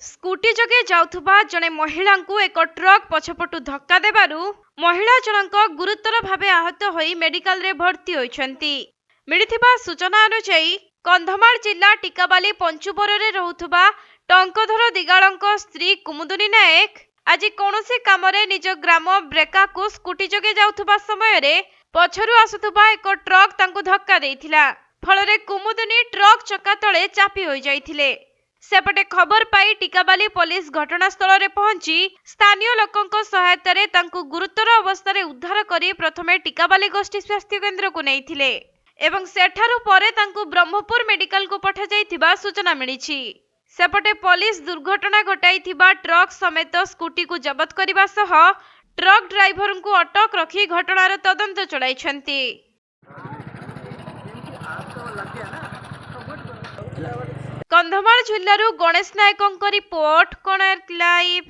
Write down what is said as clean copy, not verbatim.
Scooty जगे जाउथुबा जणे महिला को एक ट्रक पछपटु धक्का देबारु महिला जनक गुरुतर भावे आहत होई मेडिकल रे भर्ती होइछंती। मिलिथिबा सूचना अनुसार कंधमाल जिला टिकाबाली पंचुबर रे रहुथुबा टंकधर दिगाळंक स्त्री कुमुदुनी नायक आज कौनसी कामरे निज ग्राम ब्रेका को स्कूटी जगे जाउथुबा समय रे पछरु आसुथुबा एक ट्रक तांको धक्का देइथिला। फलरे कुमुदुनी ट्रक चक्का तळे चापी होई जाइथिले। सेपटे खबर पाई टिकाबाली पुलिस घटनास्थल रे पहुंची स्थानीय लोकंक सहायतारे तांकु गुरुतर अवस्था उद्धार करी प्रथमे टिकाबाली गोष्ठी स्वास्थ्य केन्द्र को नैथिले एवं सेठारु परे तांकु ब्रह्मपुर मेडिकल को पठा जाइथिबा सूचना मिलिछि। सेपटे पुलिस दुर्घटना घटाइथिबा ट्रक समेत स्कूटी को जबत करिबा सह ट्रक ड्राइवर को अटक रखी घटनार तदंत चलाइछंती। कंधमाल जिल्लारू गणेश नायकଙ୍କ रिपोर्ट कोणार्क लाइव।